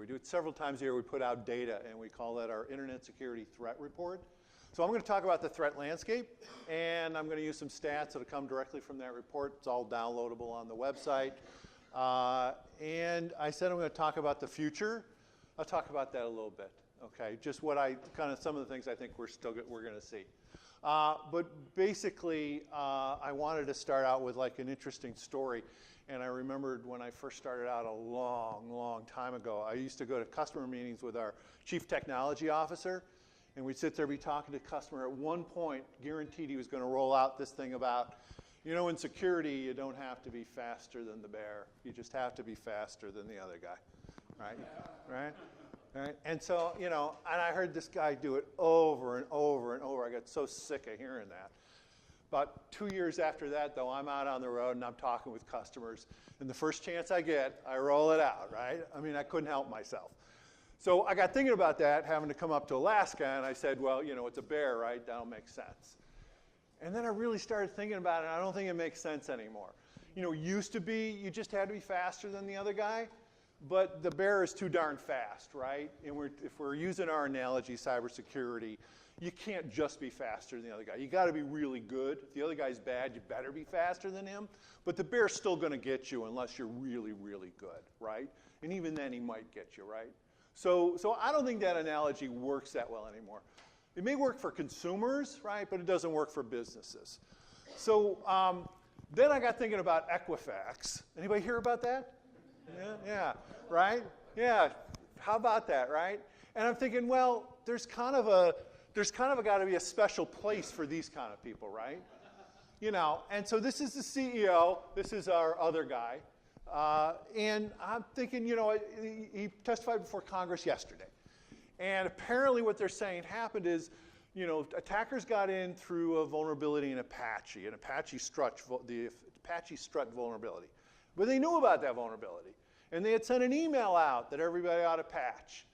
We do it several times a year. We put out data, and we call that our Internet Security Threat Report. So I'm going to talk about the threat landscape, and I'm going to use some stats that will come directly from that report. It's all downloadable on the website. And I said I'm going to talk about the future. I'll talk about that a little bit, okay? Just what some of the things I think we're going to see. But basically, I wanted to start out with like an interesting story. And I remembered when I first started out a long, long time ago, I used to go to customer meetings with our chief technology officer. And we'd sit there, be talking to the customer. At one point, guaranteed he was going to roll out this thing about, you know, in security, you don't have to be faster than the bear. You just have to be faster than the other guy, right? Right? And so, you know, and I heard this guy do it over and over and over. I got so sick of hearing that. About 2 years after that, though, I'm out on the road and I'm talking with customers. And the first chance I get, I roll it out, right? I mean, I couldn't help myself. So I got thinking about that, having to come up to Alaska, and I said, well, you know, it's a bear, right? That'll make sense. And then I really started thinking about it, and I don't think it makes sense anymore. You know, it used to be you just had to be faster than the other guy, but the bear is too darn fast, right? And if we're using our analogy, cybersecurity, you can't just be faster than the other guy. You got to be really good. If the other guy's bad, you better be faster than him. But the bear's still going to get you unless you're really, really good, right? And even then, he might get you, right? So I don't think that analogy works that well anymore. It may work for consumers, right, but it doesn't work for businesses. So then I got thinking about Equifax. Anybody hear about that? Yeah, right? Yeah, how about that, right? And I'm thinking, well, there's kind of got to be a special place for these kind of people, right? You know, and so this is the CEO. This is our other guy. And I'm thinking, you know, he testified before Congress yesterday. And apparently what they're saying happened is, you know, attackers got in through a vulnerability in Apache, the Apache Strut vulnerability. But they knew about that vulnerability. And they had sent an email out that everybody ought to patch.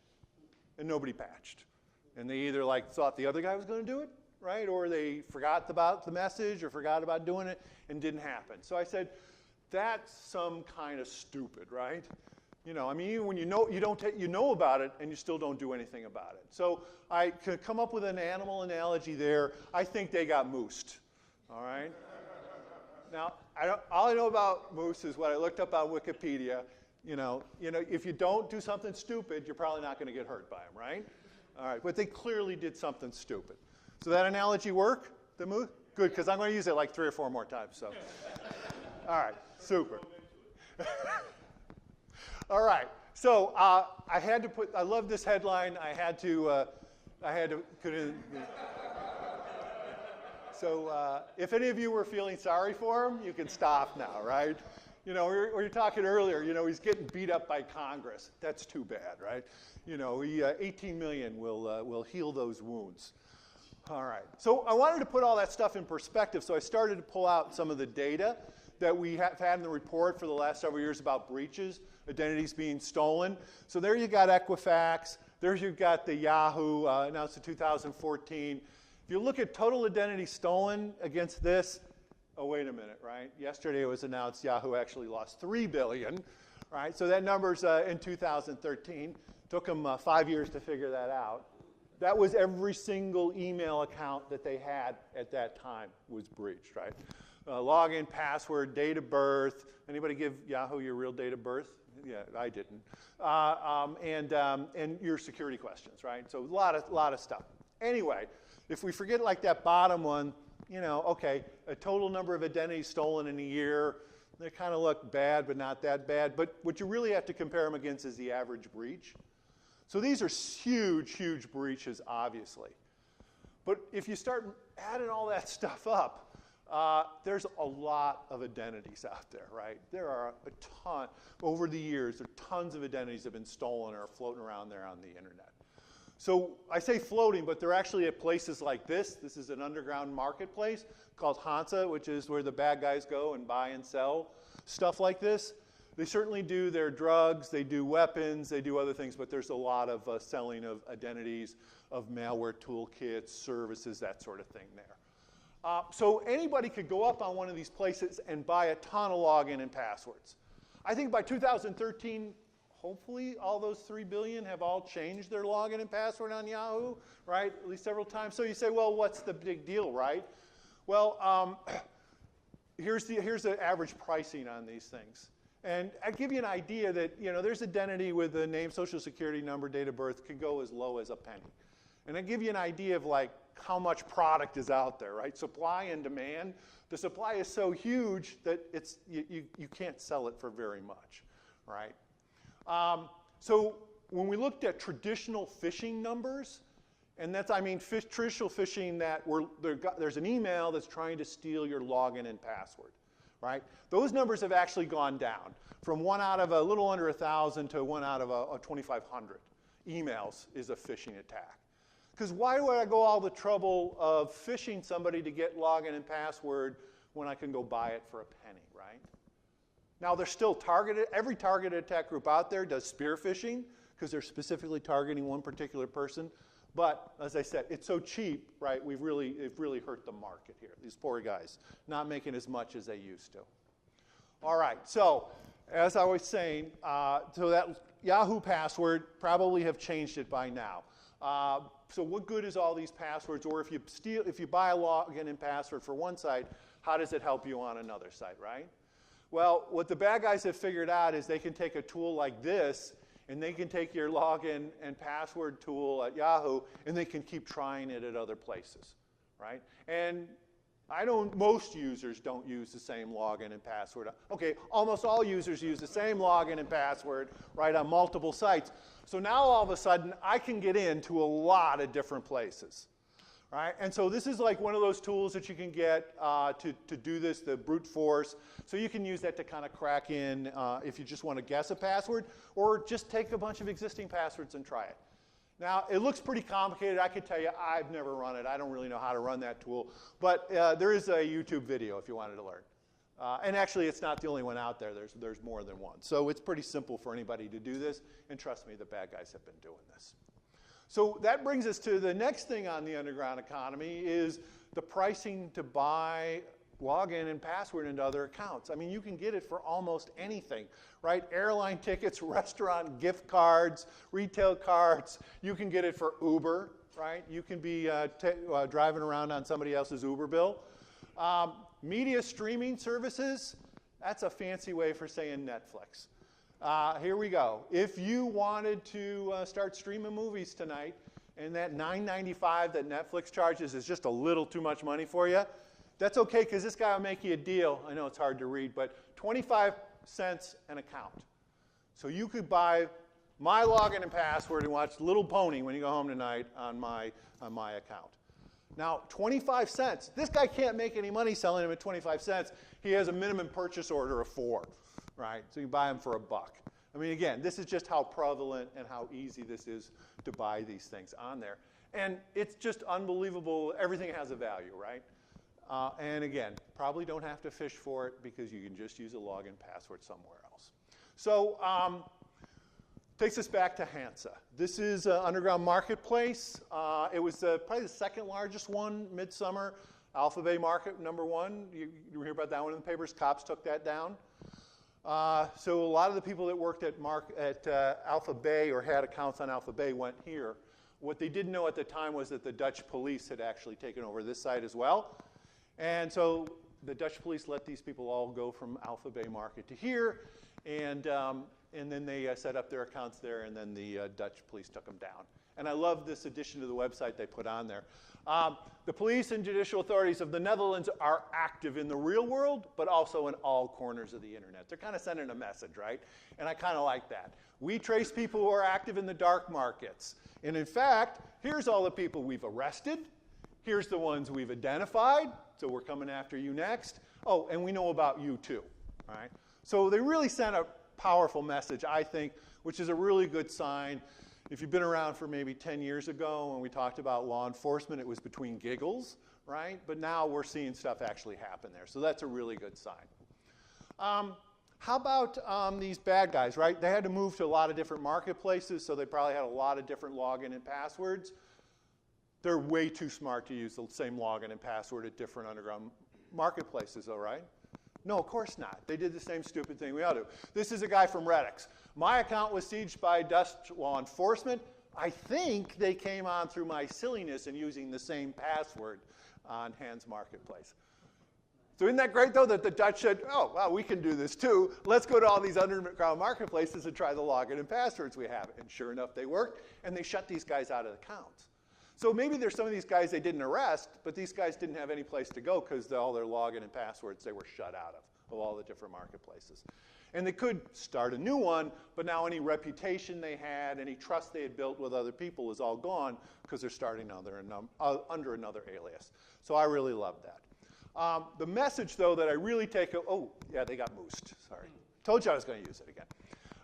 And nobody patched. And they either thought the other guy was going to do it, right? Or they forgot about the message or forgot about doing it and didn't happen. So I said, that's some kind of stupid, right? You know, I mean, even when you know about it and you still don't do anything about it. So I could come up with an animal analogy there. I think they got moosed, all right? Now, all I know about moose is what I looked up on Wikipedia. You know, if you don't do something stupid, you're probably not going to get hurt by them, right? All right, but they clearly did something stupid. So that analogy work, the moose? Good, because I'm going to use it like 3 or 4 more times. So, all right, super. All right, so I love this headline. So if any of you were feeling sorry for him, you can stop now, right? You know, we were talking earlier, you know, he's getting beat up by Congress. That's too bad, right? You know, $18 million will heal those wounds. All right, so I wanted to put all that stuff in perspective, so I started to pull out some of the data that we have had in the report for the last several years about breaches, identities being stolen. So there you got Equifax. There you've got the Yahoo announced in 2014. If you look at total identity stolen against this, oh, wait a minute, right? Yesterday it was announced Yahoo actually lost $3 billion, right? So that number's in 2013. Took them 5 years to figure that out. That was every single email account that they had at that time was breached, right? Login, password, date of birth. Anybody give Yahoo your real date of birth? Yeah, I didn't. And your security questions, right? So a lot of stuff. Anyway, if we forget like that bottom one, you know, okay, a total number of identities stolen in a year, they kind of look bad, but not that bad. But what you really have to compare them against is the average breach. So these are huge, huge breaches, obviously. But if you start adding all that stuff up, there's a lot of identities out there, right? There are a ton. Over the years, there are tons of identities that have been stolen or are floating around there on the internet. So I say floating, but they're actually at places like this. This is an underground marketplace called Hansa, which is where the bad guys go and buy and sell stuff like this. They certainly do their drugs, they do weapons, they do other things, but there's a lot of selling of identities, of malware toolkits, services, that sort of thing there. So anybody could go up on one of these places and buy a ton of login and passwords. I think by 2013, hopefully all those 3 billion have all changed their login and password on Yahoo, right? At least several times. So you say, well, what's the big deal, right? Well, here's the average pricing on these things. And I give you an idea that, you know, there's identity with the name, social security number, date of birth, could go as low as a penny. And I give you an idea of like how much product is out there, right? Supply and demand. The supply is so huge that you can't sell it for very much, right? So when we looked at traditional phishing numbers, and that's, I mean, traditional phishing that there's an email that's trying to steal your login and password, right? Those numbers have actually gone down from 1 out of a little under 1,000 to 1 out of a 2,500 emails is a phishing attack. Because why would I go all the trouble of phishing somebody to get login and password when I can go buy it for a penny, right? Now, they're still targeted. Every targeted attack group out there does spear phishing because they're specifically targeting one particular person. But as I said, it's so cheap, right? It really hurt the market here. These poor guys not making as much as they used to. All right, so as I was saying, so that Yahoo password probably have changed it by now. So what good is all these passwords? Or if you buy a login and password for one site, how does it help you on another site, right? Well, what the bad guys have figured out is they can take a tool like this, and they can take your login and password tool at Yahoo, and they can keep trying it at other places, right? And most users don't use the same login and password. Okay, almost all users use the same login and password, right, on multiple sites. So now all of a sudden, I can get into a lot of different places, right? And so this is like one of those tools that you can get to do this, the brute force. So you can use that to kind of crack in if you just want to guess a password, or just take a bunch of existing passwords and try it. Now, it looks pretty complicated. I could tell you I've never run it. I don't really know how to run that tool. But there is a YouTube video if you wanted to learn. And actually, it's not the only one out there. There's more than one. So it's pretty simple for anybody to do this. And trust me, the bad guys have been doing this. So that brings us to the next thing on the underground economy is the pricing to buy login and password into other accounts. I mean, you can get it for almost anything, right? Airline tickets, restaurant gift cards, retail cards. You can get it for Uber, right? You can be driving around on somebody else's Uber bill. Media streaming services, that's a fancy way for saying Netflix. Here we go. If you wanted to start streaming movies tonight, and that $9.95 that Netflix charges is just a little too much money for you, that's okay, because this guy will make you a deal. I know it's hard to read, but 25 cents an account. So you could buy my login and password and watch Little Pony when you go home tonight on my account. Now, 25 cents. This guy can't make any money selling them at 25 cents. He has a minimum purchase order of 4, right? So you buy them for $1. I mean, again, this is just how prevalent and how easy this is to buy these things on there. And it's just unbelievable. Everything has a value, right? And again, probably don't have to fish for it because you can just use a login password somewhere else. So takes us back to Hansa. This is an underground marketplace. It was probably the second largest one midsummer. Alpha Bay Market, number 1. You hear about that one in the papers. Cops took that down. So a lot of the people that worked at Alpha Bay or had accounts on Alpha Bay went here. What they didn't know at the time was that the Dutch police had actually taken over this site as well. And so the Dutch police let these people all go from Alpha Bay Market to here, and then they set up their accounts there, and then the Dutch police took them down. And I love this addition to the website they put on there. The police and judicial authorities of the Netherlands are active in the real world, but also in all corners of the internet. They're kind of sending a message, right? And I kind of like that. We trace people who are active in the dark markets. And in fact, here's all the people we've arrested. Here's the ones we've identified. So we're coming after you next. Oh, and we know about you too, right? So they really sent a powerful message, I think, which is a really good sign. If you've been around for maybe 10 years ago when we talked about law enforcement, it was between giggles, right? But now we're seeing stuff actually happen there. So that's a really good sign. How about these bad guys, right? They had to move to a lot of different marketplaces, so they probably had a lot of different login and passwords. They're way too smart to use the same login and password at different underground marketplaces, though, right? No, of course not. They did the same stupid thing we all do. This is a guy from Redux. My account was sieged by Dutch law enforcement. I think they came on through my silliness in using the same password on Hans Marketplace. So isn't that great, though, that the Dutch said, oh, well, we can do this, too. Let's go to all these underground marketplaces and try the login and passwords we have. And sure enough, they worked, and they shut these guys out of accounts. So maybe there's some of these guys they didn't arrest, but these guys didn't have any place to go because all their login and passwords they were shut out of all the different marketplaces. And they could start a new one, but now any reputation they had, any trust they had built with other people is all gone because they're starting under another alias. So I really love that. The message, though, that I really take, oh, yeah, they got moosed. Sorry. Told you I was going to use it again.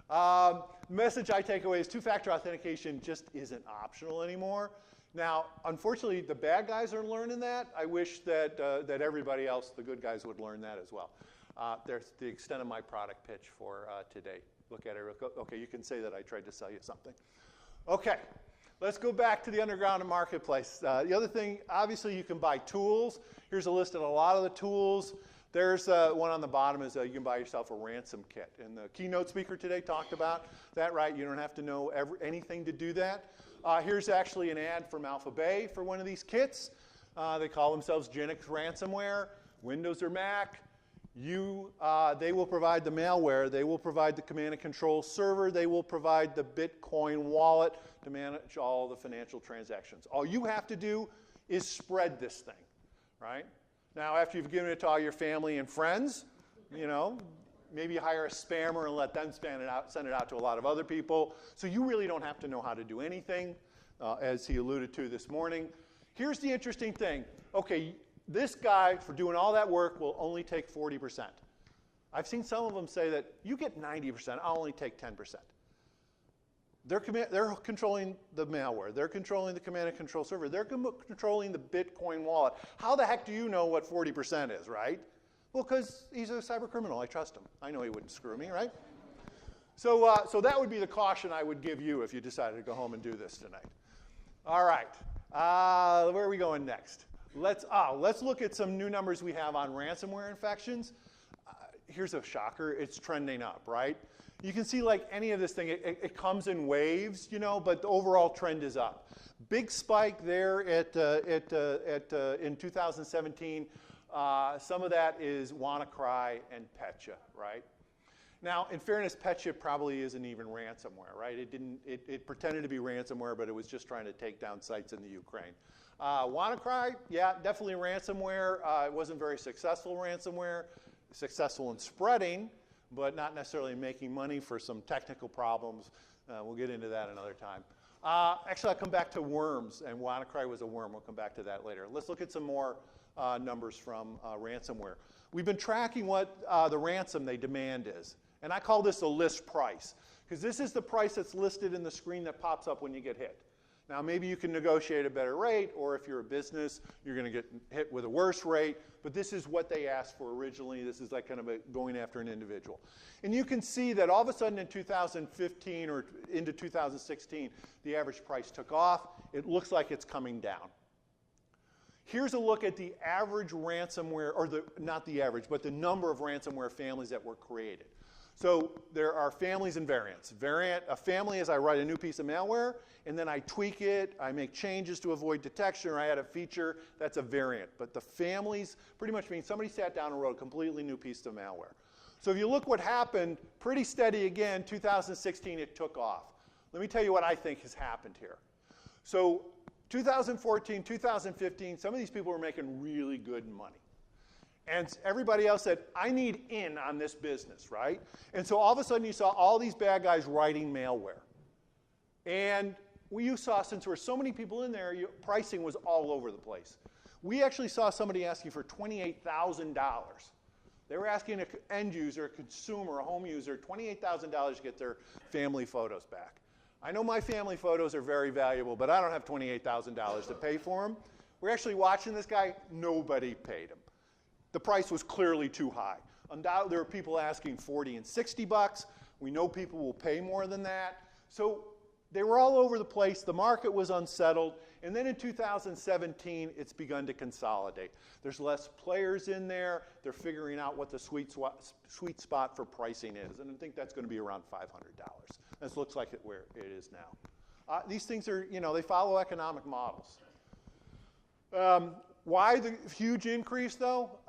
The message I take away is two-factor authentication just isn't optional anymore. Now, unfortunately, the bad guys are learning that. I wish that, that everybody else, the good guys, would learn that as well. There's the extent of my product pitch for today. Look at it. Okay, you can say that I tried to sell you something. Okay, let's go back to the underground marketplace. The other thing, obviously, you can buy tools. Here's a list of a lot of the tools. There's one on the bottom is you can buy yourself a ransom kit. And the keynote speaker today talked about that, right? You don't have to know anything to do that. Here's actually an ad from Alpha Bay for one of these kits. They call themselves Genix Ransomware, Windows or Mac. They will provide the malware. They will provide the command and control server. They will provide the Bitcoin wallet to manage all the financial transactions. All you have to do is spread this thing, right? Now, after you've given it to all your family and friends, you know, maybe hire a spammer and let them send it out to a lot of other people. So you really don't have to know how to do anything, as he alluded to this morning. Here's the interesting thing. Okay, this guy, for doing all that work, will only take 40%. I've seen some of them say that you get 90%, I'll only take 10%. They're controlling the malware. They're controlling the command and control server. They're controlling the Bitcoin wallet. How the heck do you know what 40% is, right? Well, because he's a cyber criminal. I trust him. I know he wouldn't screw me, right? So that would be the caution I would give you if you decided to go home and do this tonight. All right. Where are we going next? Let's look at some new numbers we have on ransomware infections. Here's a shocker. It's trending up, right? You can see like any of this thing, it comes in waves, you know, but the overall trend is up. Big spike there in 2017. Some of that is WannaCry and Petya, right? Now, in fairness, Petya probably isn't even ransomware, right? It pretended to be ransomware, but it was just trying to take down sites in the Ukraine. WannaCry, yeah, definitely ransomware. It wasn't very successful ransomware. Successful in spreading, but not necessarily making money for some technical problems. We'll get into that another time. Actually, I'll come back to worms, and WannaCry was a worm. We'll come back to that later. Let's look at some more numbers from ransomware. We've been tracking what the ransom they demand is, and I call this a list price, because this is the price that's listed in the screen that pops up when you get hit. Now, maybe you can negotiate a better rate, or if you're a business, you're going to get hit with a worse rate, but this is what they asked for originally. This is like kind of going after an individual. And you can see that all of a sudden in 2015 or into 2016, the average price took off. It looks like it's coming down. Here's a look at the average ransomware, or not the average, but the number of ransomware families that were created. So there are families and variants. A family is I write a new piece of malware, and then I tweak it, I make changes to avoid detection, or I add a feature. That's a variant. But the families pretty much mean somebody sat down and wrote a completely new piece of malware. So if you look what happened, pretty steady again, 2016 it took off. Let me tell you what I think has happened here. So 2014, 2015, some of these people were making really good money. And everybody else said, I need in on this business, right? And so all of a sudden you saw all these bad guys writing malware. And you saw, since there were so many people in there, pricing was all over the place. We actually saw somebody asking for $28,000. They were asking an end user, a consumer, a home user, $28,000 to get their family photos back. I know my family photos are very valuable, but I don't have $28,000 to pay for them. We're actually watching this guy. Nobody paid him. The price was clearly too high. Undoubtedly, there were people asking $40 and $60. We know people will pay more than that. So they were all over the place. The market was unsettled. And then in 2017, it's begun to consolidate. There's less players in there. They're figuring out what the sweet spot for pricing is. And I think that's going to be around $500. This looks like where it is now. These things are, they follow economic models. Why the huge increase, though?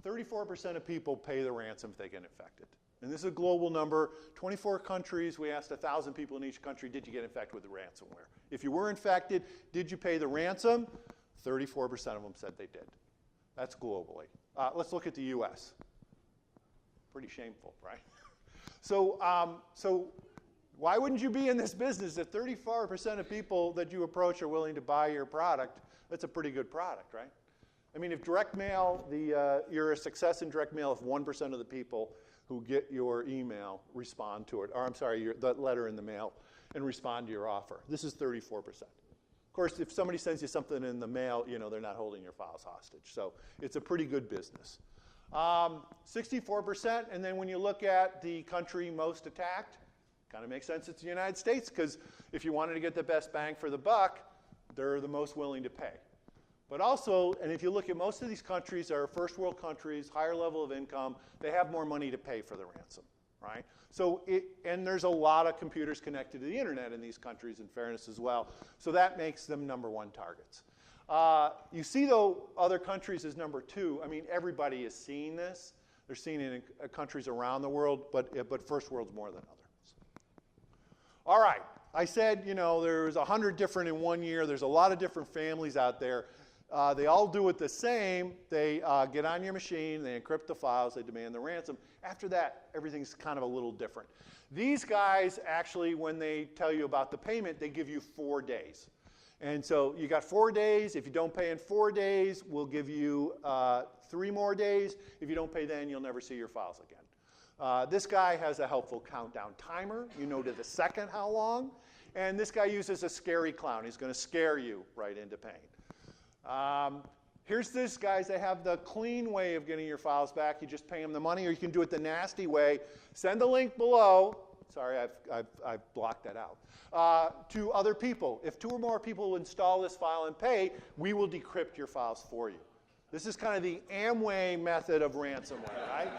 34% of people pay the ransom if they get infected. And this is a global number. 24 countries, we asked 1,000 people in each country, did you get infected with the ransomware? If you were infected, did you pay the ransom? 34% of them said they did. That's globally. Let's look at the US. Pretty shameful, right? So why wouldn't you be in this business if 34% of people that you approach are willing to buy your product? That's a pretty good product, right? I mean, if direct mail, you're a success in direct mail if 1% of the people who get your email respond to it, or I'm sorry, the letter in the mail, and respond to your offer. This is 34%. Of course, if somebody sends you something in the mail, they're not holding your files hostage. So it's a pretty good business. 64%, and then when you look at the country most attacked, kind of makes sense it's the United States, because if you wanted to get the best bang for the buck, they're the most willing to pay. But also, and if you look at most of these countries are first world countries, higher level of income, they have more money to pay for the ransom, right? So and there's a lot of computers connected to the internet in these countries, in fairness as well. So that makes them #1 targets. You see, though, other countries as #2. I mean, everybody is seeing this. They're seeing it in countries around the world, but first world's more than others. All right. I said, there's 100 different in 1 year. There's a lot of different families out there. They all do it the same. They get on your machine, they encrypt the files, they demand the ransom. After that, everything's kind of a little different. These guys actually, when they tell you about the payment, they give you 4 days. And so you got 4 days. If you don't pay in 4 days, we'll give you 3 more days. If you don't pay then, you'll never see your files again. This guy has a helpful countdown timer. You know to the second how long. And this guy uses a scary clown. He's going to scare you right into pain. Here's this, guys. They have the clean way of getting your files back. You just pay them the money, or you can do it the nasty way. Send the link below. Sorry, I've blocked that out. To other people. If 2 or more people install this file and pay, we will decrypt your files for you. This is kind of the Amway method of ransomware, right?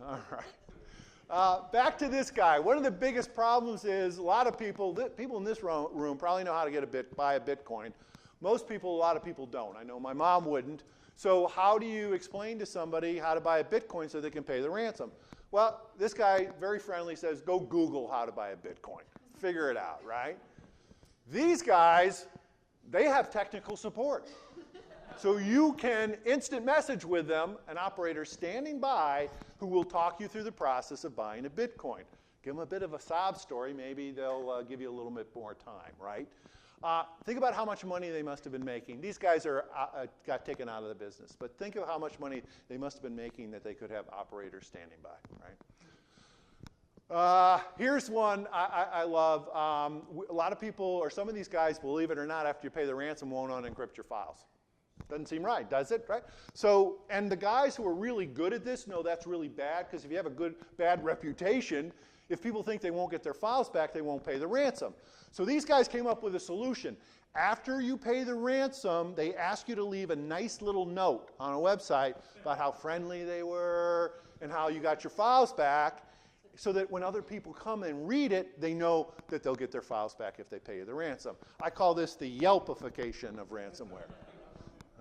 All right. Back to this guy. One of the biggest problems is a lot of people in this room probably know how to buy a Bitcoin. Most people, a lot of people don't. I know my mom wouldn't. So how do you explain to somebody how to buy a Bitcoin so they can pay the ransom? Well, this guy, very friendly, says, go Google how to buy a Bitcoin. Figure it out, right? These guys, they have technical support. So you can instant message with them, an operator standing by who will talk you through the process of buying a Bitcoin. Give them a bit of a sob story. Maybe they'll give you a little bit more time, right? Think about how much money they must have been making. These guys got taken out of the business, but think of how much money they must have been making that they could have operators standing by, right? Here's one I love. A lot of people, or some of these guys, believe it or not, after you pay the ransom, won't unencrypt your files. Doesn't seem right, does it? Right? So, and the guys who are really good at this know that's really bad, because if you have a bad reputation, if people think they won't get their files back, they won't pay the ransom. So these guys came up with a solution. After you pay the ransom, they ask you to leave a nice little note on a website about how friendly they were and how you got your files back, so that when other people come and read it, they know that they'll get their files back if they pay you the ransom. I call this the Yelpification of ransomware.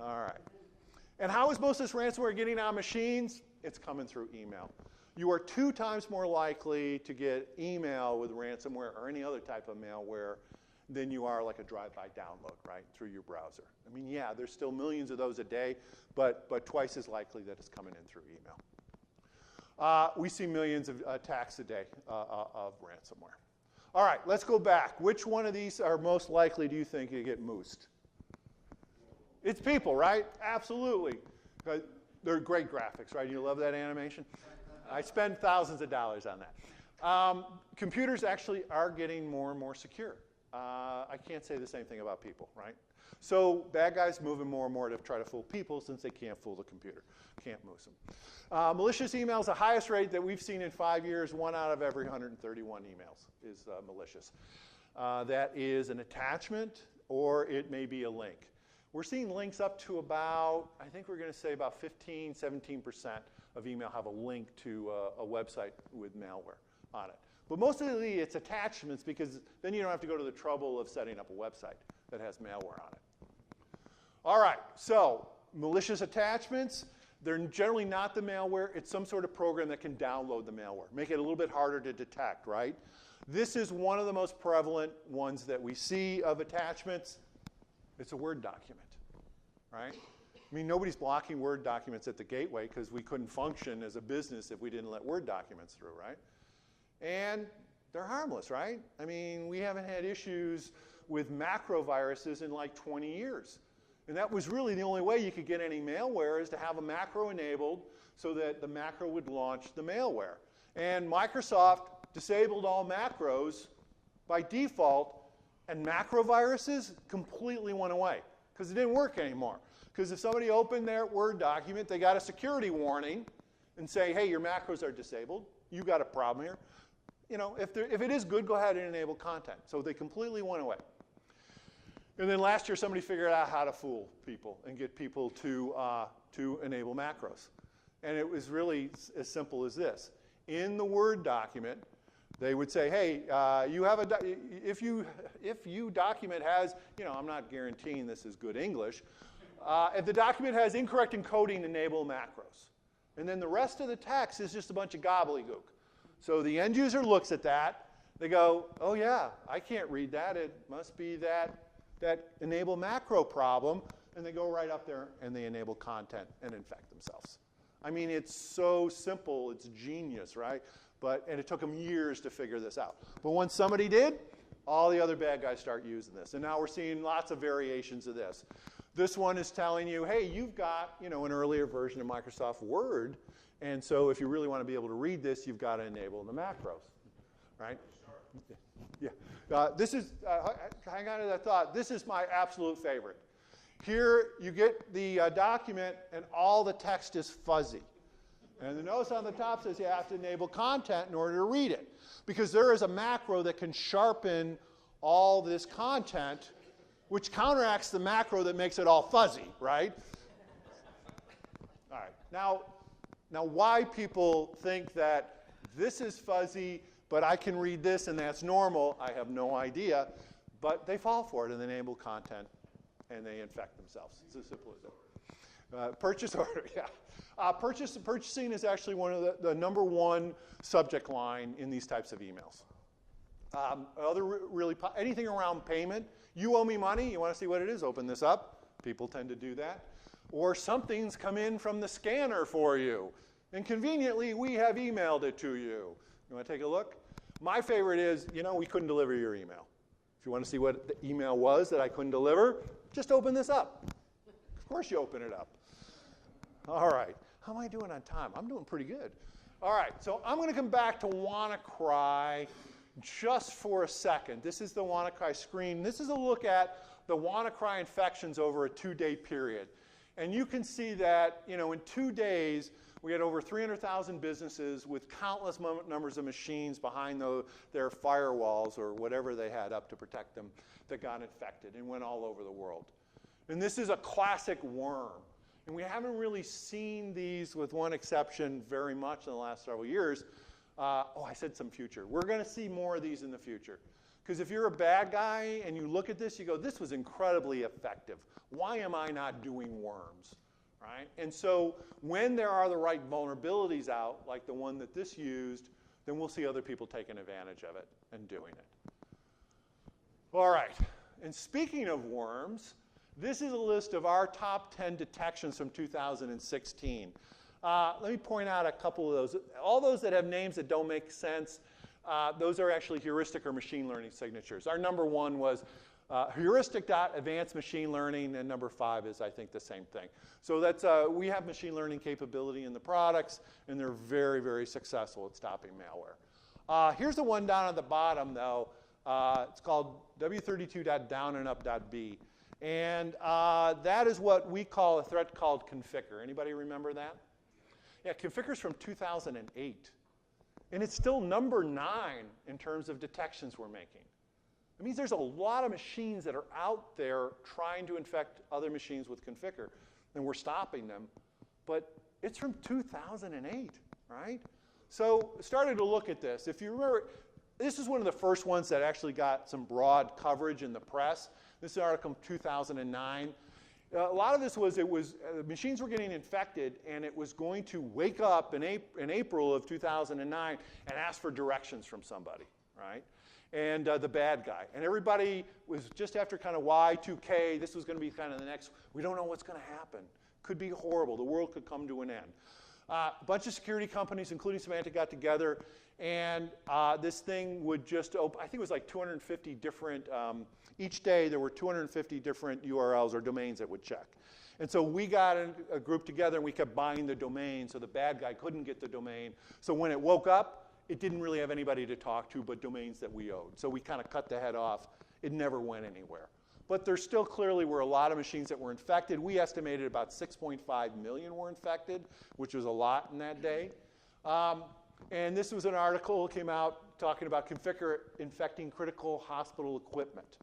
All right. And how is most of this ransomware getting on machines? It's coming through email. You are 2 times more likely to get email with ransomware or any other type of malware than you are like a drive-by download, right, through your browser. I mean, yeah, there's still millions of those a day, but twice as likely that it's coming in through email. We see millions of attacks a day of ransomware. All right, let's go back. Which one of these are most likely, do you think, to get moosed? It's people, right? Absolutely. They're great graphics, right? You love that animation? I spend thousands of dollars on that. Computers actually are getting more and more secure. I can't say the same thing about people, right? So bad guys moving more and more to try to fool people since they can't fool the computer, can't move them. Malicious emails, the highest rate that we've seen in 5 years, 1 out of every 131 emails is malicious. That is an attachment or it may be a link. We're seeing links up to about, I think we're going to say about 15, 17% of email have a link to a website with malware on it. But mostly it's attachments because then you don't have to go to the trouble of setting up a website that has malware on it. All right, so malicious attachments, they're generally not the malware. It's some sort of program that can download the malware, make it a little bit harder to detect, right? This is one of the most prevalent ones that we see of attachments. It's a Word document, right? I mean, nobody's blocking Word documents at the gateway because we couldn't function as a business if we didn't let Word documents through, right? And they're harmless, right? I mean, we haven't had issues with macro viruses in like 20 years. And that was really the only way you could get any malware is to have a macro enabled so that the macro would launch the malware. And Microsoft disabled all macros by default, and macro viruses completely went away because it didn't work anymore. Because if somebody opened their Word document, they got a security warning and say, hey, your macros are disabled. You got a problem here. You know, if it is good, go ahead and enable content. So they completely went away. And then last year, somebody figured out how to fool people and get people to enable macros. And it was really as simple as this. In the Word document, they would say, hey, if you document has, you know, I'm not guaranteeing this is good English. If the document has incorrect encoding, enable macros. And then the rest of the text is just a bunch of gobbledygook. So the end user looks at that. They go, oh, yeah, I can't read that. It must be that enable macro problem. And they go right up there and they enable content and infect themselves. I mean, it's so simple. It's genius, right? And it took them years to figure this out. But once somebody did, all the other bad guys start using this. And now we're seeing lots of variations of this. This one is telling you, hey, you've got, you know, an earlier version of Microsoft Word. And so if you really want to be able to read this, you've got to enable the macros, right? Yeah. This is, hang on to that thought. This is my absolute favorite. Here you get the document and all the text is fuzzy. And the notice on the top says you have to enable content in order to read it. Because there is a macro that can sharpen all this content, which counteracts the macro that makes it all fuzzy, right? All right. Now why people think that this is fuzzy, but I can read this and that's normal, I have no idea. But they fall for it and they enable content and they infect themselves. It's as simple as that. Purchase order, yeah. Purchasing is actually one of the number one subject line in these types of emails. Anything around payment. You owe me money. You want to see what it is? Open this up. People tend to do that. Or something's come in from the scanner for you. And conveniently, we have emailed it to you. You want to take a look? My favorite is, you know, we couldn't deliver your email. If you want to see what the email was that I couldn't deliver, just open this up. Of course you open it up. All right. How am I doing on time? I'm doing pretty good. All right. So I'm going to come back to WannaCry just for a second. This is the WannaCry screen. This is a look at the WannaCry infections over a 2-day period. And you can see that, you know, in 2 days, we had over 300,000 businesses with countless numbers of machines behind their firewalls or whatever they had up to protect them that got infected and went all over the world. And this is a classic worm. And we haven't really seen these, with one exception, very much in the last several years. I said some future. We're going to see more of these in the future. Because if you're a bad guy and you look at this, you go, this was incredibly effective. Why am I not doing worms? Right? And so when there are the right vulnerabilities out, like the one that this used, then we'll see other people taking advantage of it and doing it. All right. And speaking of worms, this is a list of our top 10 detections from 2016. Let me point out a couple of those. All those that have names that don't make sense, those are actually heuristic or machine learning signatures. Our number one was heuristic.advanced machine learning, and number 5 is, I think, the same thing. So that's, we have machine learning capability in the products, and they're very, very successful at stopping malware. Here's the one down at the bottom, though. It's called w32.downandup.b. And that is what we call a threat called Conficker. Anybody remember that? Yeah, Conficker's from 2008. And it's still number 9 in terms of detections we're making. It means there's a lot of machines that are out there trying to infect other machines with Conficker, and we're stopping them. But it's from 2008, right? So started to look at this. If you remember, this is one of the first ones that actually got some broad coverage in the press. This is an article from 2009. A lot of this was, machines were getting infected, and it was going to wake up in April of 2009 and ask for directions from somebody, right? And the bad guy. And everybody was just after kind of Y2K, this was going to be kind of the next, we don't know what's going to happen. Could be horrible. The world could come to an end. A bunch of security companies, including Symantec, got together, and this thing would just open, I think it was like 250 different, each day there were 250 different URLs or domains that would check. And so we got a group together, and we kept buying the domain so the bad guy couldn't get the domain. So when it woke up, it didn't really have anybody to talk to but domains that we owed. So we kind of cut the head off. It never went anywhere. But there still clearly were a lot of machines that were infected. We estimated about 6.5 million were infected, which was a lot in that day. And this was an article that came out talking about Conficker infecting critical hospital equipment.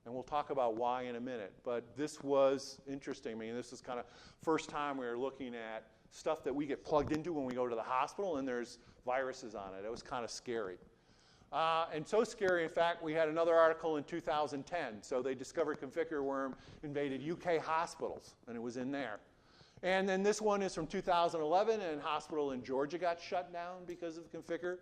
And we'll talk about why in a minute. But this was interesting. I mean, this is kind of first time we were looking at stuff that we get plugged into when we go to the hospital, and there's viruses on it. It was kind of scary. And so scary, in fact, we had another article in 2010. So they discovered Conficker worm invaded UK hospitals, and it was in there. And then this one is from 2011, and a hospital in Georgia got shut down because of Conficker.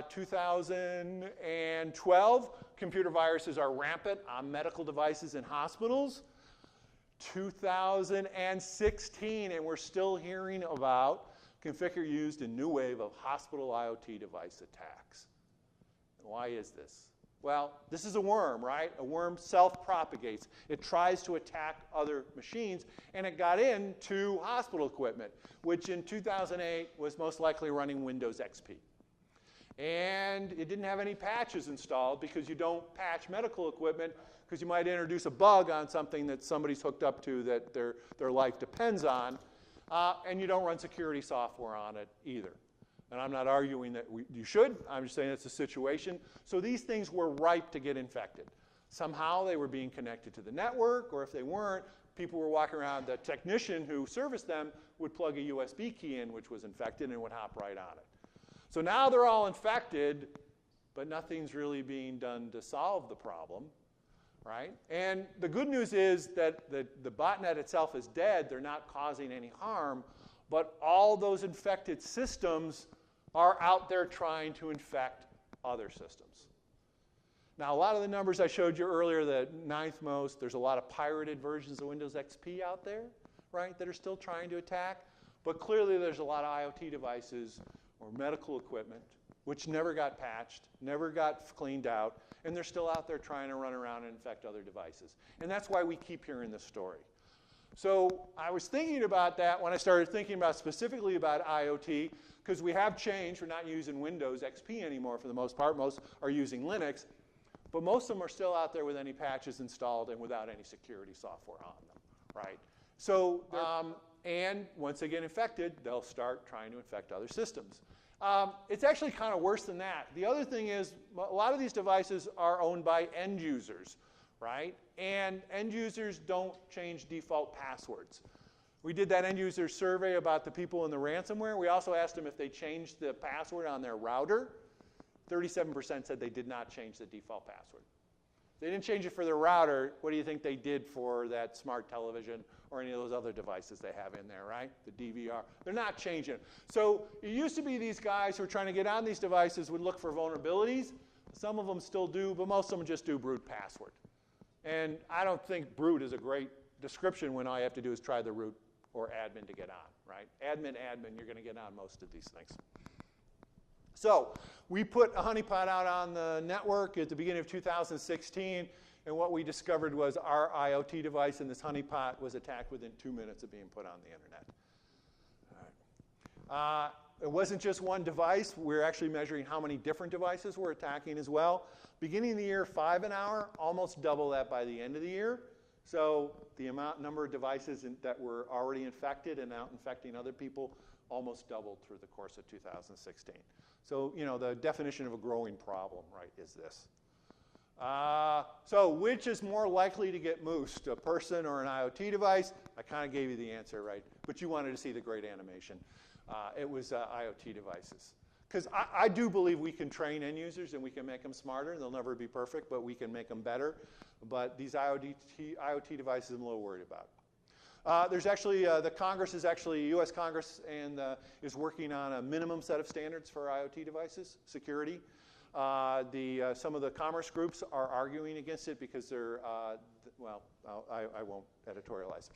2012, computer viruses are rampant on medical devices in hospitals. 2016, and we're still hearing about Conficker used in new wave of hospital IoT device attacks. Why is this? Well, this is a worm, right? A worm self-propagates. It tries to attack other machines, and it got into hospital equipment, which in 2008 was most likely running Windows XP. And it didn't have any patches installed because you don't patch medical equipment because you might introduce a bug on something that somebody's hooked up to that their life depends on, and you don't run security software on it either. And I'm not arguing that you should. I'm just saying it's a situation. So these things were ripe to get infected. Somehow they were being connected to the network, or if they weren't, people were walking around. The technician who serviced them would plug a USB key in, which was infected, and would hop right on it. So now they're all infected, but nothing's really being done to solve the problem, right? And the good news is that the botnet itself is dead. They're not causing any harm, but all those infected systems are out there trying to infect other systems. Now, a lot of the numbers I showed you earlier, the 9th most, there's a lot of pirated versions of Windows XP out there, right, that are still trying to attack. But clearly there's a lot of IoT devices or medical equipment which never got patched, never got cleaned out, and they're still out there trying to run around and infect other devices. And that's why we keep hearing this story. So I was thinking about that when I started thinking about specifically about IoT, because we have changed. We're not using Windows XP anymore for the most part. Most are using Linux. But most of them are still out there with any patches installed and without any security software on them, right? So, and once they get infected, they'll start trying to infect other systems. It's actually kind of worse than that. The other thing is a lot of these devices are owned by end users, right? And end users don't change default passwords. We did that end user survey about the people in the ransomware. We also asked them if they changed the password on their router. 37% said they did not change the default password. They didn't change it for their router. What do you think they did for that smart television or any of those other devices they have in there, right? The DVR. They're not changing it. So it used to be these guys who are trying to get on these devices would look for vulnerabilities. Some of them still do, but most of them just do brute password. And I don't think brute is a great description when all you have to do is try the root or admin to get on, right? Admin, you're going to get on most of these things. So we put a honeypot out on the network at the beginning of 2016, and what we discovered was our IoT device in this honeypot was attacked within 2 minutes of being put on the internet. All right. It wasn't just one device. We're actually measuring how many different devices we're attacking as well. Beginning of the year, 5 an hour, almost double that by the end of the year. So the number of devices that were already infected and out infecting other people almost doubled through the course of 2016. So, the definition of a growing problem, right, is this. So which is more likely to get moosed, a person or an IoT device? I kind of gave you the answer, right? But you wanted to see the great animation. It was IoT devices. Because I do believe we can train end users and we can make them smarter. They'll never be perfect, but we can make them better. But these IoT devices I'm a little worried about. There's actually, the Congress is actually, U.S. Congress is working on a minimum set of standards for IoT devices, security. Some of the commerce groups are arguing against it because they're, well, I won't editorialize.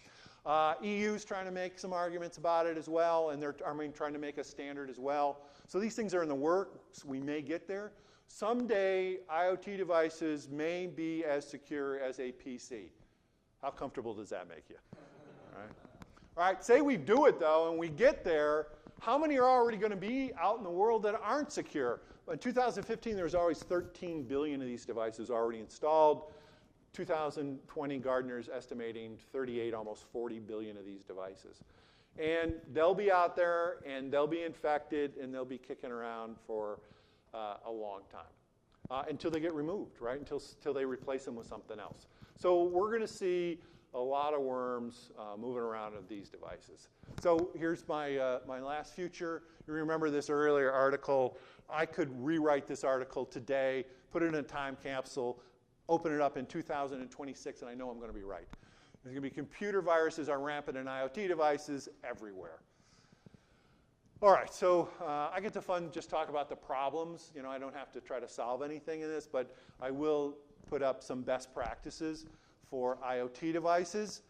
EU's trying to make some arguments about it as well, and they're trying to make a standard as well. So these things are in the works. We may get there. Someday, IoT devices may be as secure as a PC. How comfortable does that make you? All right, say we do it, though, and we get there. How many are already going to be out in the world that aren't secure? In 2015, there was always 13 billion of these devices already installed. 2020, Gartner's estimating 38, almost 40 billion of these devices. And they'll be out there, and they'll be infected, and they'll be kicking around for a long time until they get removed, right? Until they replace them with something else. So we're going to see a lot of worms moving around of these devices. So here's my last future. You remember this earlier article. I could rewrite this article today, put it in a time capsule, open it up in 2026, and I know I'm going to be right. There's going to be computer viruses are rampant in IoT devices everywhere. All right, so I get to just talk about the problems. I don't have to try to solve anything in this, but I will put up some best practices for IoT devices.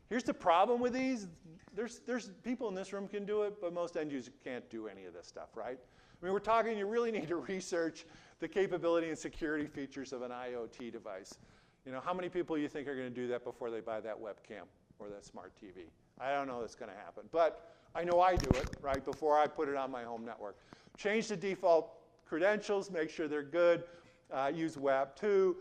Here's the problem with these. There's people in this room can do it, but most end users can't do any of this stuff, right? I mean, we're talking, you really need to research the capability and security features of an IoT device. How many people you think are going to do that before they buy that webcam or that smart TV? I don't know that's going to happen, but I know I do it, right, before I put it on my home network. Change the default credentials, make sure they're good, use WAP2,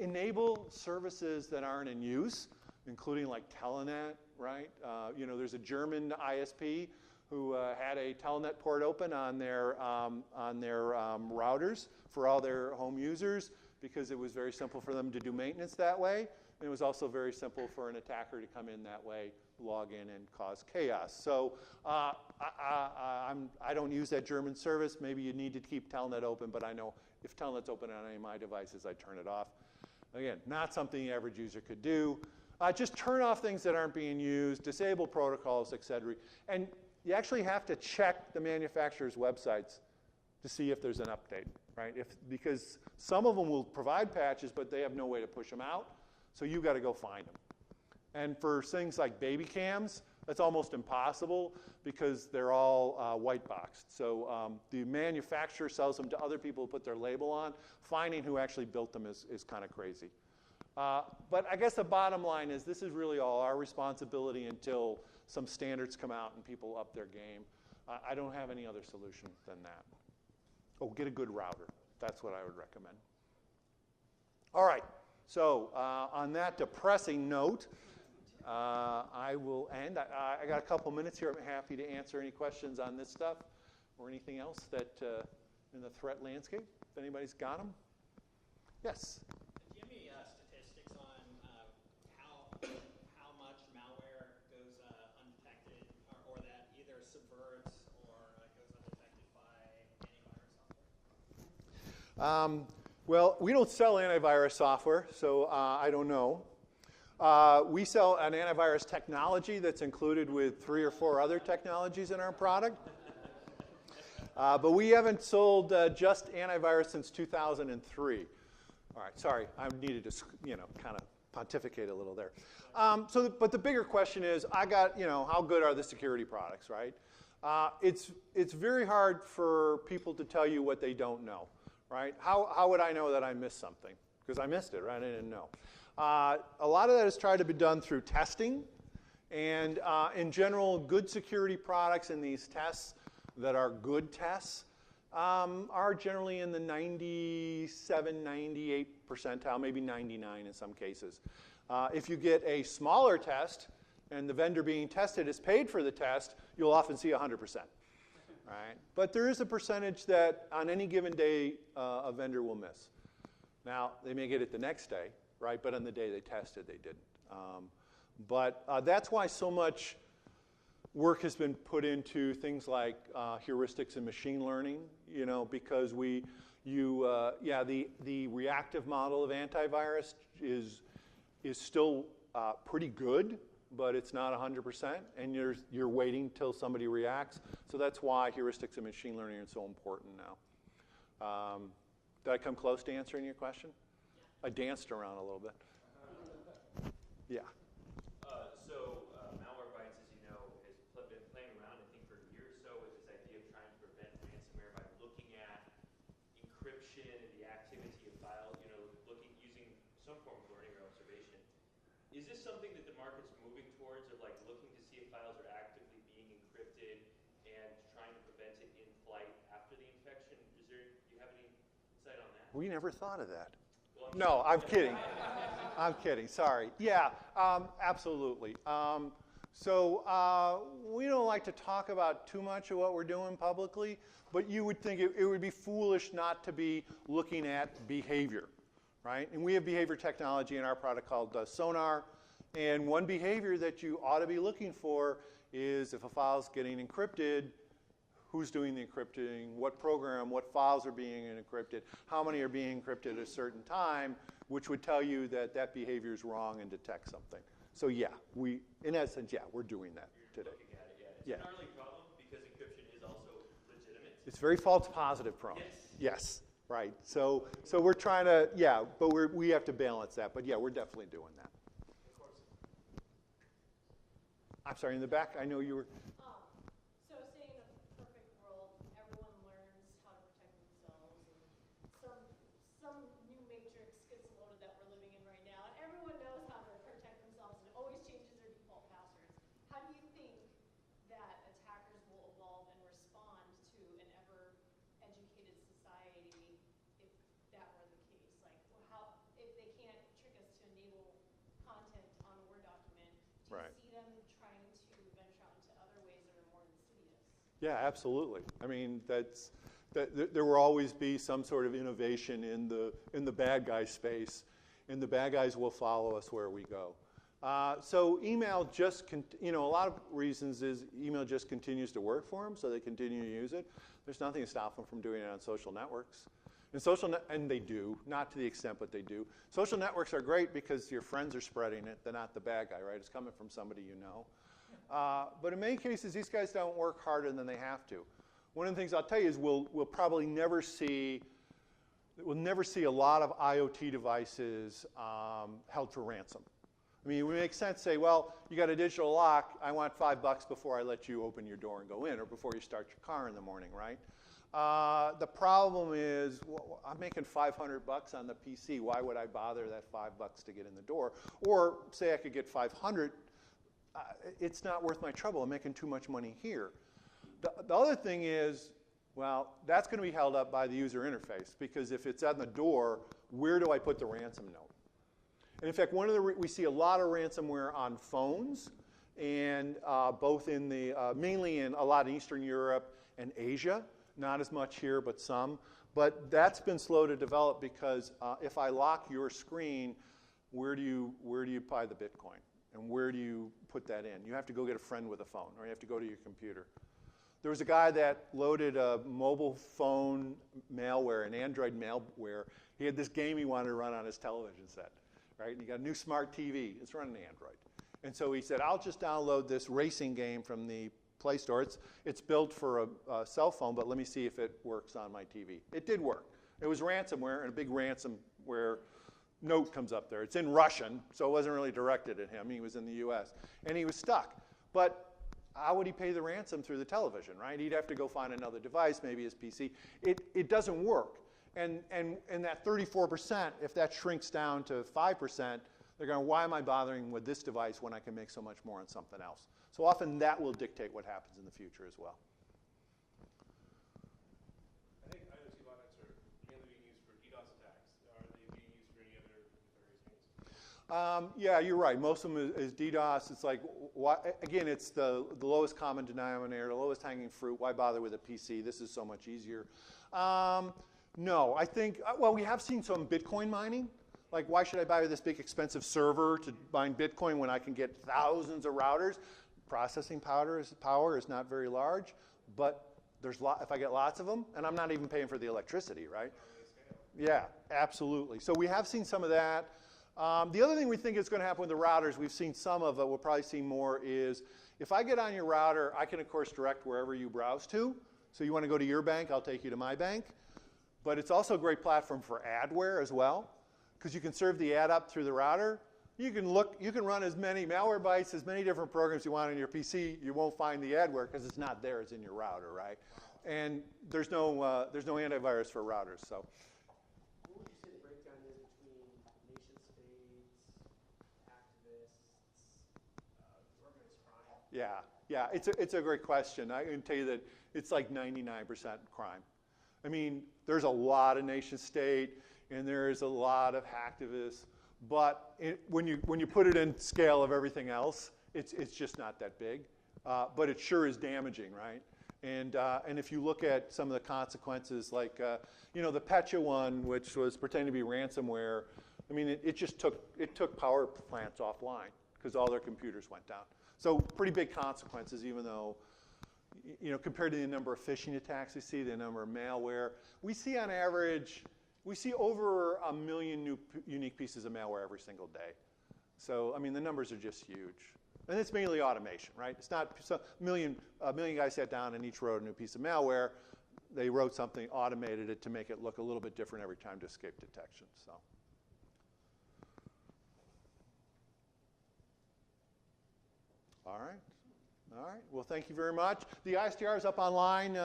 enable services that aren't in use, including like Telenet, right? There's a German ISP who had a Telenet port open on their routers for all their home users because it was very simple for them to do maintenance that way. And it was also very simple for an attacker to come in that way, log in, and cause chaos. So I don't use that German service. Maybe you need to keep Telenet open, but I know if Telenet's open on any of my devices, I turn it off. Again, not something the average user could do. Just turn off things that aren't being used, disable protocols, et cetera. And you actually have to check the manufacturer's websites to see if there's an update, right? Because some of them will provide patches, but they have no way to push them out. So you've got to go find them. And for things like baby cams, that's almost impossible because they're all white boxed. So the manufacturer sells them to other people who put their label on. Finding who actually built them is kind of crazy. But I guess the bottom line is this is really all our responsibility until some standards come out and people up their game. I don't have any other solution than that. Oh, get a good router. That's what I would recommend. All right. So on that depressing note, I will end. I got a couple minutes here. I'm happy to answer any questions on this stuff or anything else that in the threat landscape. If anybody's got them. Yes? Do you have any statistics on how much malware goes undetected or that either subverts or goes undetected by antivirus software? Well, we don't sell antivirus software, so I don't know. We sell an antivirus technology that's included with 3 or 4 other technologies in our product. But we haven't sold just antivirus since 2003. All right, sorry, I needed to, kind of pontificate a little there. But the bigger question is, how good are the security products, right? It's very hard for people to tell you what they don't know, right? How would I know that I missed something? Because I missed it, right? I didn't know. A lot of that has tried to be done through testing. And in general, good security products in these tests that are good tests are generally in the 97, 98 percentile, maybe 99 in some cases. If you get a smaller test and the vendor being tested is paid for the test, you'll often see 100%. Right? But there is a percentage that on any given day a vendor will miss. Now, they may get it the next day, right? But on the day they tested, they didn't. But that's why so much work has been put into things like heuristics and machine learning, you know, because the reactive model of antivirus is still pretty good, but it's not 100%, and you're waiting till somebody reacts. So that's why heuristics and machine learning are so important now. Did I come close to answering your question? I danced around a little bit. Yeah. Malwarebytes, as you know, has been playing around, I think, for a year or so with this idea of trying to prevent ransomware by looking at encryption and the activity of files, you know, using some form of learning or observation. Is this something that the market's moving towards, of like looking to see if files are actively being encrypted and trying to prevent it in flight after the infection? Do you have any insight on that? We never thought of that. Well, No, I'm kidding. I'm kidding. Sorry. Yeah, absolutely. We don't like to talk about too much of what we're doing publicly, but you would think it would be foolish not to be looking at behavior, right? And we have behavior technology in our product called Sonar, and one behavior that you ought to be looking for is if a file is getting encrypted, who's doing the encrypting, what program, what files are being encrypted, how many are being encrypted at a certain time, which would tell you that that behavior is wrong and detect something. So yeah, in essence, yeah, we're doing that today. Looking at it, yeah. It's a gnarly problem because encryption is also legitimate. It's very false positive prone. Yes. Yes, right. So we're trying to, yeah, but we have to balance that. But yeah, we're definitely doing that. Of course. I'm sorry, in the back, I know you were. So say in a perfect world, everyone learns how to protect themselves, and some new matrix gets loaded that we're living in right now, and everyone knows how to protect themselves and always changes their default passwords. How do you think that attackers will evolve and respond to an ever-educated society if that were the case? Like, if they can't trick us to enable content on a Word document, do you see them trying to venture out into other ways that are more insidious? Yeah, absolutely. I mean, there will always be some sort of innovation in the bad guy space, and the bad guys will follow us where we go. So email just, a lot of reasons is email just continues to work for them, so they continue to use it. There's nothing to stop them from doing it on social networks. And they do, not to the extent, but they do. Social networks are great because your friends are spreading it. They're not the bad guy, right? It's coming from somebody you know. But in many cases, these guys don't work harder than they have to. One of the things I'll tell you is we'll probably never see a lot of IoT devices held for ransom. I mean, it would make sense to say, well, you got a digital lock. I want $5 before I let you open your door and go in, or before you start your car in the morning, right? The problem is, well, I'm making $500 on the PC. Why would I bother that $5 to get in the door? Or say I could get 500. It's not worth my trouble. I'm making too much money here. The other thing is, well, that's going to be held up by the user interface, because if it's on the door, where do I put the ransom note? And in fact, we see a lot of ransomware on phones, and both in mainly in a lot of Eastern Europe and Asia. Not as much here, but some. But that's been slow to develop because if I lock your screen, where do you buy the Bitcoin? And where do you put that in? You have to go get a friend with a phone, or you have to go to your computer. There was a guy that loaded a mobile phone malware, an Android malware. He had this game he wanted to run on his television set, right? And he got a new smart TV. It's running Android. And so he said, I'll just download this racing game from the Play Store. It's built for a cell phone, but let me see if it works on my TV. It did work. It was ransomware, and a big ransomware note comes up there. It's in Russian, so it wasn't really directed at him. He was in the US, and he was stuck. But how would he pay the ransom through the television, right? He'd have to go find another device, maybe his PC. It doesn't work. And that 34%, if that shrinks down to 5%, they're going, why am I bothering with this device when I can make so much more on something else? So often that will dictate what happens in the future as well. I think IoT botnets are mainly being used for DDoS attacks. Are they being used for any other nefarious means? Yeah, you're right. Most of them is DDoS. It's like, why, again, it's the lowest common denominator, the lowest hanging fruit. Why bother with a PC? This is so much easier. No, I think, well, we have seen some Bitcoin mining. Like, why should I buy this big expensive server to mine Bitcoin when I can get thousands of routers? Processing power is not very large, but if I get lots of them, and I'm not even paying for the electricity, right? Yeah, absolutely. So we have seen some of that. The other thing we think is going to happen with the routers, we've seen some of it, we'll probably see more, is if I get on your router, I can, of course, direct wherever you browse to. So you want to go to your bank, I'll take you to my bank. But it's also a great platform for adware as well, because you can serve the ad up through the router. You can run as many Malwarebytes, as many different programs you want on your PC. You won't find the adware because it's not there, it's in your router, right? And there's no antivirus for routers, so. What would you say the breakdown is between nation states, activists, organized crime? Yeah, it's a great question. I can tell you that it's like 99% crime. I mean, there's a lot of nation state, and there's a lot of hacktivists, but when you put it in scale of everything else, it's just not that big. But it sure is damaging, right? And if you look at some of the consequences, like the Petya one, which was pretending to be ransomware, I mean, it took power plants offline because all their computers went down. So pretty big consequences, even though, compared to the number of phishing attacks we see, the number of malware, we see on average, we see over 1 million unique pieces of malware every single day. So, I mean, the numbers are just huge. And it's mainly automation, right? It's not a million guys sat down and each wrote a new piece of malware. They wrote something, automated it to make it look a little bit different every time to escape detection. So. All right. Well, thank you very much. The ISDR is up online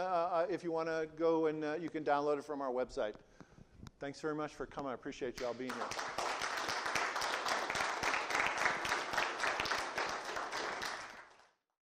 if you want to go and you can download it from our website. Thanks very much for coming. I appreciate you all being here.